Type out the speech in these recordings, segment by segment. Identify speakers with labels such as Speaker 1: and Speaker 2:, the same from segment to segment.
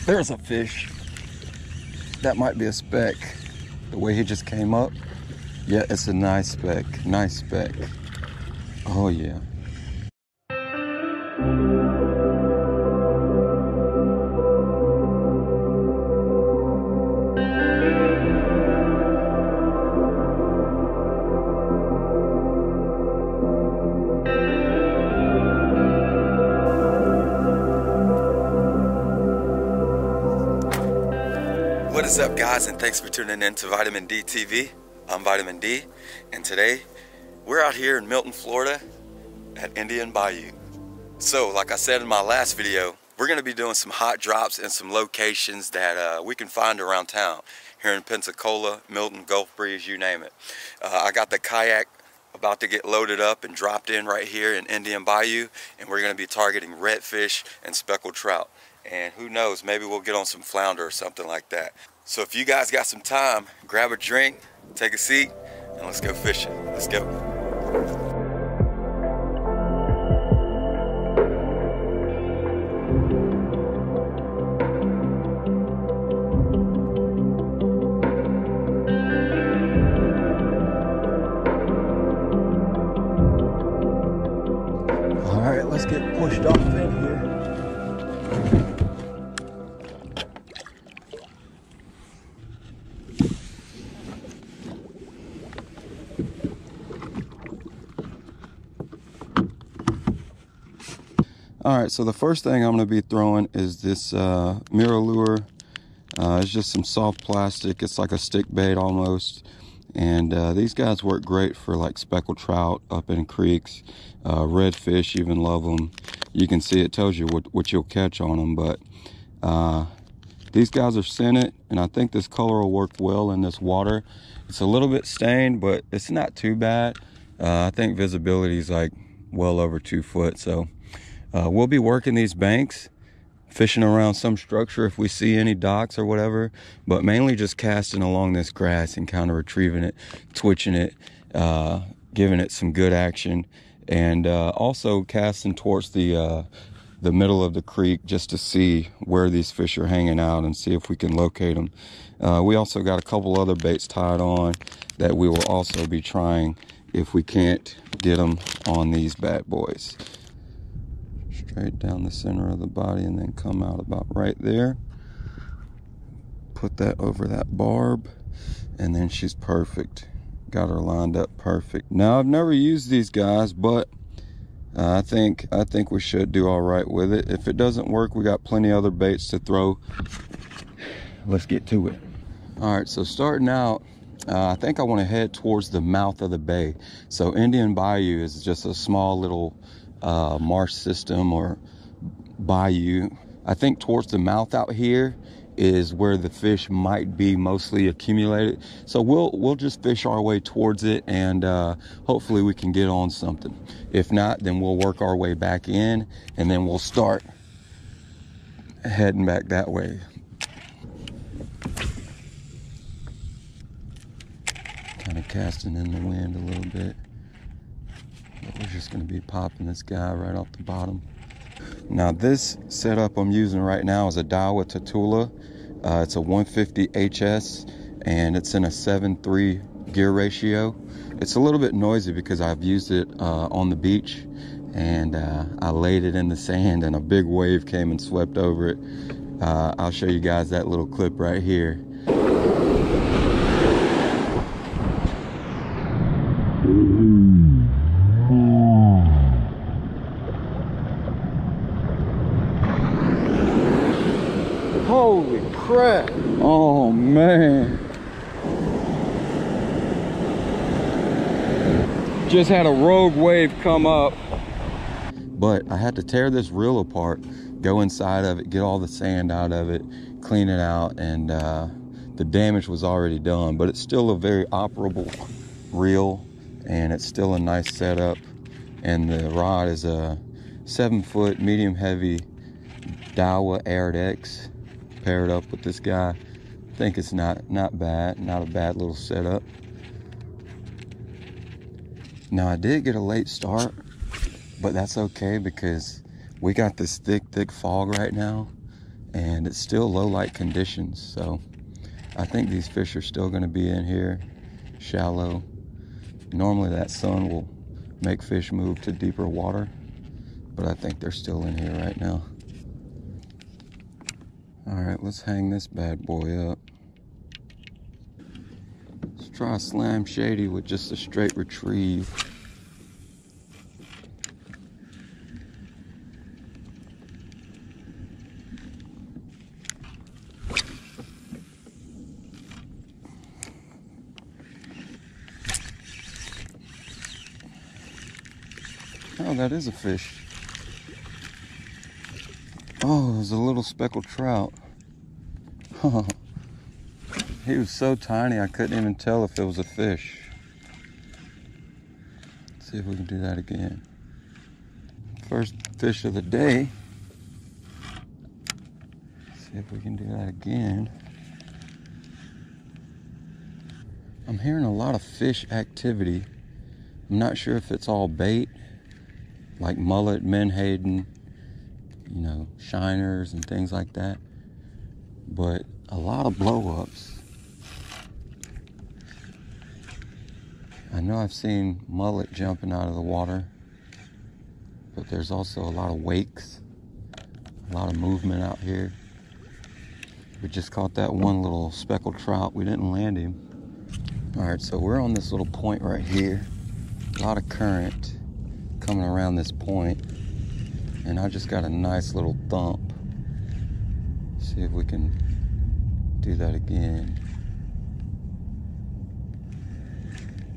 Speaker 1: There's a fish. That might be a speck. The way he just came up. Yeah, it's a nice speck. Nice speck. Oh yeah. What is up, guys, and thanks for tuning in to VitaminDee TV. I'm VitaminDee, and today we're out here in Milton, Florida at Indian Bayou. So like I said in my last video, we're going to be doing some hot drops in some locations that we can find around town here in Pensacola, Milton, Gulf Breeze, you name it. I got the kayak about to get loaded up and dropped in right here in Indian Bayou, and we're going to be targeting redfish and speckled trout. And who knows, maybe we'll get on some flounder or something like that. So if you guys got some time, grab a drink, take a seat, and let's go fishing. Let's go. All right, let's get pushed off in here. All right, so the first thing I'm gonna be throwing is this mirror lure. It's just some soft plastic. It's like a stick bait almost. And these guys work great for like speckled trout up in creeks. Redfish even love them. You can see it tells you what you'll catch on them, but these guys are scented, and I think this color will work well in this water. It's a little bit stained, but it's not too bad. I think visibility is like well over 2 foot, so we'll be working these banks, fishing around some structure if we see any docks or whatever, but mainly just casting along this grass and kind of retrieving it, twitching it, giving it some good action, and also casting towards the middle of the creek just to see where these fish are hanging out and see if we can locate them. We also got a couple other baits tied on that we will also be trying if we can't get them on these bad boys. Straight down the center of the body and then come out about right there. Put that over that barb, and then she's perfect. Got her lined up perfect. Now, I've never used these guys, but I think we should do all right with it. If it doesn't work, we got plenty other baits to throw. Let's get to it. All right, so starting out, I think I want to head towards the mouth of the bay. So Indian Bayou is just a small little marsh system or bayou. I think towards the mouth out here is where the fish might be mostly accumulated. So we'll just fish our way towards it, and hopefully we can get on something. If not, then we'll work our way back in, and then we'll start heading back that way. Kind of casting in the wind a little bit. But we're just going to be popping this guy right off the bottom. Now this setup I'm using right now is a Daiwa Tatula. It's a 150 HS, and it's in a 7:3 gear ratio. It's a little bit noisy because I've used it on the beach, and I laid it in the sand and a big wave came and swept over it. I'll show you guys that little clip right here. Holy crap. Oh man. Just had a rogue wave come up. But I had to tear this reel apart, go inside of it, get all the sand out of it, clean it out, and the damage was already done. But it's still a very operable reel, and it's still a nice setup. And the rod is a 7-foot medium heavy Daiwa Aired X paired up with this guy. I think it's not bad, not a bad little setup. Now I did get a late start, but that's okay because we got this thick fog right now, and it's still low light conditions, so I think these fish are still going to be in here shallow. Normally that sun will make fish move to deeper water, but I think they're still in here right now. All right, let's hang this bad boy up. Let's try a slam shady with just a straight retrieve. Oh, that is a fish. Oh, it was a little speckled trout. He was so tiny I couldn't even tell if it was a fish. Let's see if we can do that again. First fish of the day. Let's see if we can do that again. I'm hearing a lot of fish activity. I'm not sure if it's all bait, like mullet, menhaden, you know, shiners and things like that, but a lot of blow-ups. I know I've seen mullet jumping out of the water, but there's also a lot of wakes, a lot of movement out here. We just caught that one little speckled trout. We didn't land him. All right, so we're on this little point right here. A lot of current coming around this point, and I just got a nice little thump. See if we can do that again.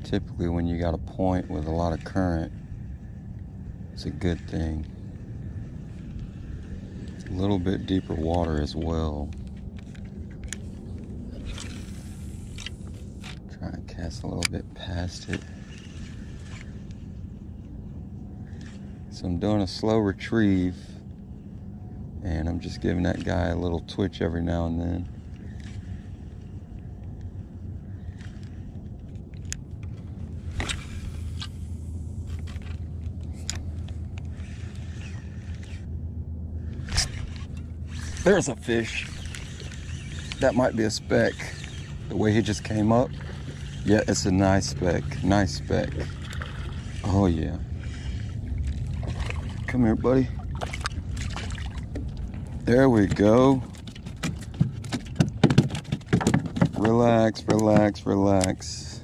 Speaker 1: Typically when you got a point with a lot of current, it's a good thing. A little bit deeper water as well. Try and cast a little bit past it. So I'm doing a slow retrieve, and I'm just giving that guy a little twitch every now and then. There's a fish. That might be a speck. The way he just came up. Yeah, it's a nice speck. Nice speck. Oh yeah. Come here, buddy. There we go. Relax, relax, relax.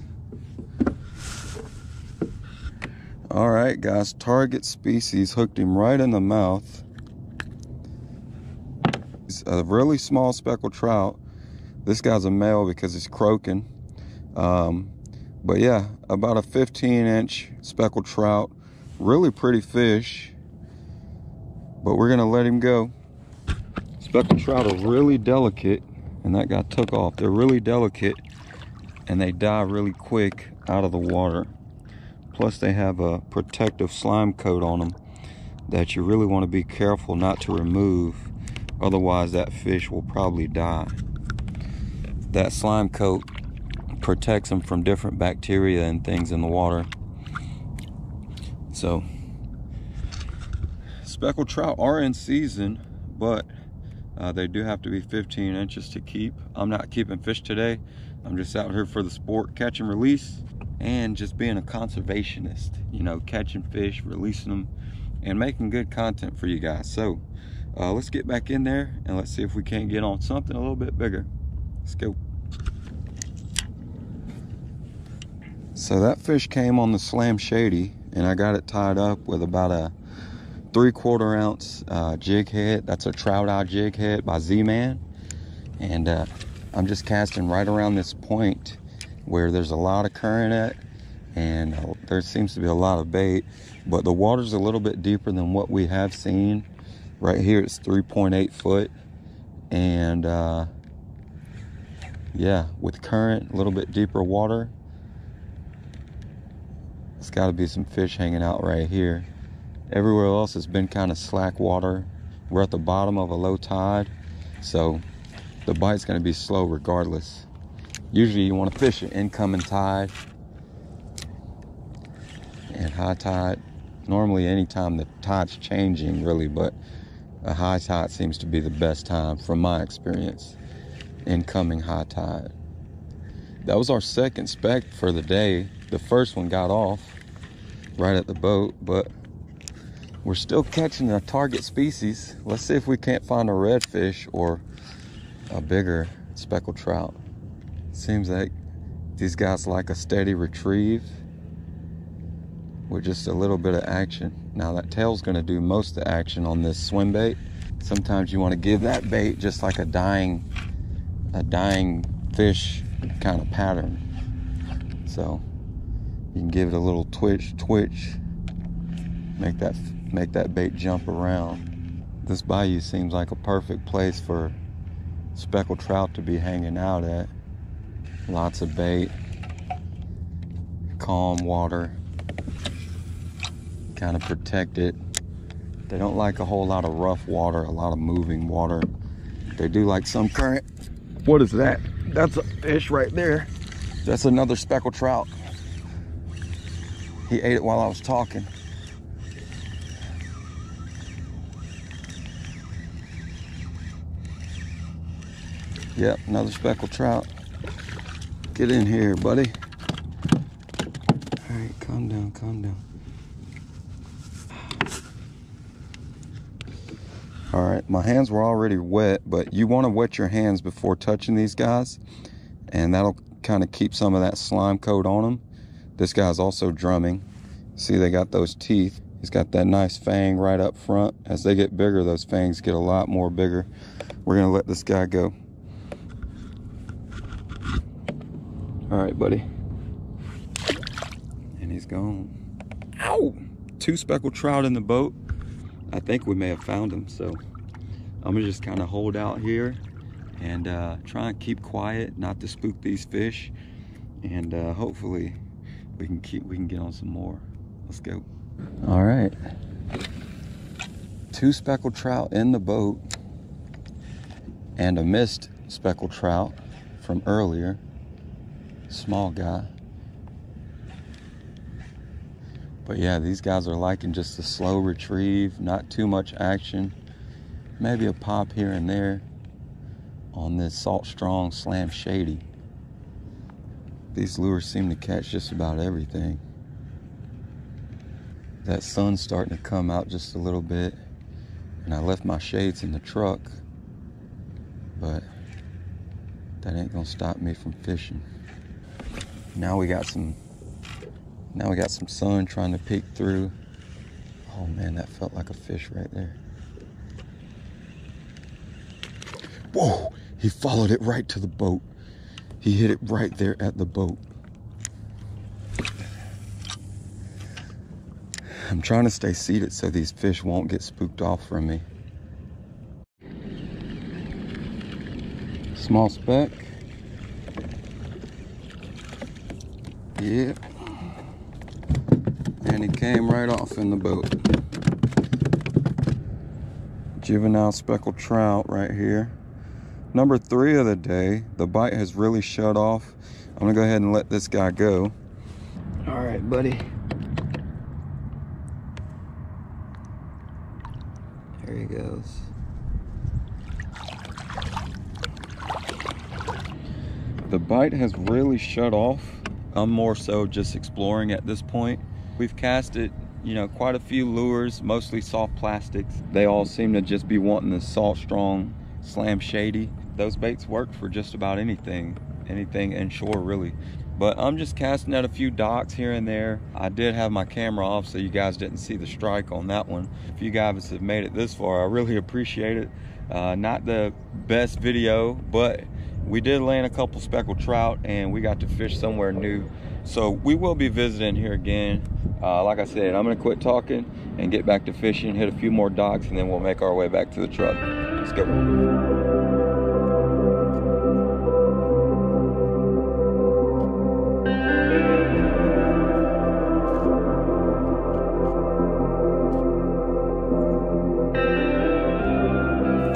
Speaker 1: All right, guys. Target species hooked him right in the mouth. He's a really small speckled trout. This guy's a male because he's croaking. But yeah, about a 15-inch speckled trout. Really pretty fish. But we're gonna let him go. Speckled trout are really delicate, and that guy took off. They're really delicate, and they die really quick out of the water. Plus they have a protective slime coat on them that you really want to be careful not to remove. Otherwise that fish will probably die. That slime coat protects them from different bacteria and things in the water. So speckled trout are in season, but they do have to be 15 inches to keep. I'm not keeping fish today. I'm just out here for the sport, catch and release, and just being a conservationist, you know, catching fish, releasing them, and making good content for you guys. So let's get back in there and let's see if we can't get on something a little bit bigger. Let's go. So that fish came on the slam shady, and I got it tied up with about a 3/4 ounce jig head. That's a trout eye jig head by Z-Man, and I'm just casting right around this point where there's a lot of current at, and there seems to be a lot of bait, but the water's a little bit deeper than what we have seen. Right here it's 3.8 foot, and yeah, with current, a little bit deeper water, it's got to be some fish hanging out right here. Everywhere else has been kind of slack water. We're at the bottom of a low tide, so the bite's going to be slow regardless. Usually you want to fish at incoming tide and high tide. Normally anytime the tide's changing really, but A high tide seems to be the best time from my experience. Incoming high tide. That was our second speck for the day. The first one got off right at the boat, but we're still catching a target species. Let's see if we can't find a redfish or a bigger speckled trout. Seems like these guys like a steady retrieve with just a little bit of action. Now that tail's gonna do most of the action on this swim bait. Sometimes you want to give that bait just like a dying fish kind of pattern. So you can give it a little twitch, make that bait jump around. This bayou seems like a perfect place for speckled trout to be hanging out at. Lots of bait, calm water, kind of protected. They don't like a whole lot of rough water, a lot of moving water. They do like some current. What is that? That's a fish right there. That's another speckled trout. He ate it while I was talking. Yep, another speckled trout. Get in here, buddy. All right, calm down, calm down. All right, my hands were already wet, but you want to wet your hands before touching these guys, and that'll kind of keep some of that slime coat on them. This guy's also drumming. See, they got those teeth. He's got that nice fang right up front. As they get bigger, those fangs get a lot more bigger. We're gonna let this guy go. All right, buddy. And he's gone. Ow! 2 speckled trout in the boat. I think we may have found them, so I'm gonna just kind of hold out here and try and keep quiet, not to spook these fish, and hopefully we can get on some more. Let's go. All right, 2 speckled trout in the boat and a missed speckled trout from earlier. Small guy. But yeah, these guys are liking just a slow retrieve, not too much action. Maybe a pop here and there on this Salt Strong Slam Shady. These lures seem to catch just about everything. That sun's starting to come out just a little bit, and I left my shades in the truck, but that ain't gonna stop me from fishing. Now we got some sun trying to peek through. Oh man, that felt like a fish right there. Whoa, he followed it right to the boat. He hit it right there at the boat. I'm trying to stay seated so these fish won't get spooked off from me. Small speck. Yep. And he came right off in the boat. Juvenile speckled trout right here. Number 3 of the day. The bite has really shut off. I'm gonna go ahead and let this guy go. All right, buddy. There he goes. The bite has really shut off. I'm more so just exploring at this point. We've casted, you know, quite a few lures, mostly soft plastics. They all seem to just be wanting the Salt Strong Slam Shady. Those baits work for just about anything inshore really. But I'm just casting at a few docks here and there. I did have my camera off so you guys didn't see the strike on that one. If you guys have made it this far, I really appreciate it. Not the best video, but we did land a couple speckled trout and we got to fish somewhere new. So we will be visiting here again. Like I said, I'm gonna quit talking and get back to fishing, hit a few more docks, and then we'll make our way back to the truck. Let's go.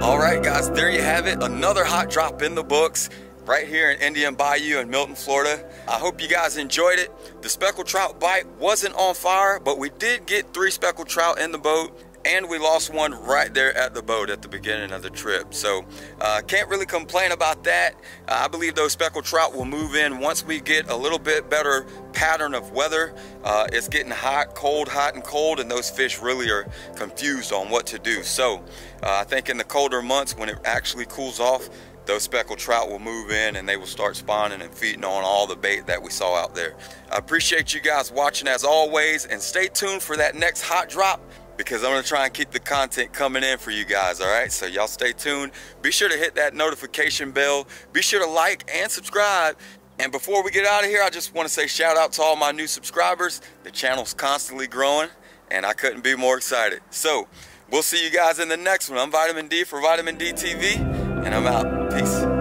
Speaker 1: All right, guys, there you have it. Another hot drop in the books right here in Indian Bayou in Milton, Florida. I hope you guys enjoyed it. The speckled trout bite wasn't on fire, but we did get 3 speckled trout in the boat, and we lost one right there at the boat at the beginning of the trip. So can't really complain about that. I believe those speckled trout will move in once we get a little bit better pattern of weather. It's getting hot, and cold, and those fish really are confused on what to do. So I think in the colder months, when it actually cools off, those speckled trout will move in and they will start spawning and feeding on all the bait that we saw out there. I appreciate you guys watching as always, and stay tuned for that next hot drop, because I'm gonna try and keep the content coming in for you guys, all right? So y'all stay tuned. Be sure to hit that notification bell. Be sure to like and subscribe. And before we get out of here, I just wanna say shout out to all my new subscribers. The channel's constantly growing and I couldn't be more excited. So we'll see you guys in the next one. I'm VitaminDee for VitaminDee TV, and I'm out. Peace.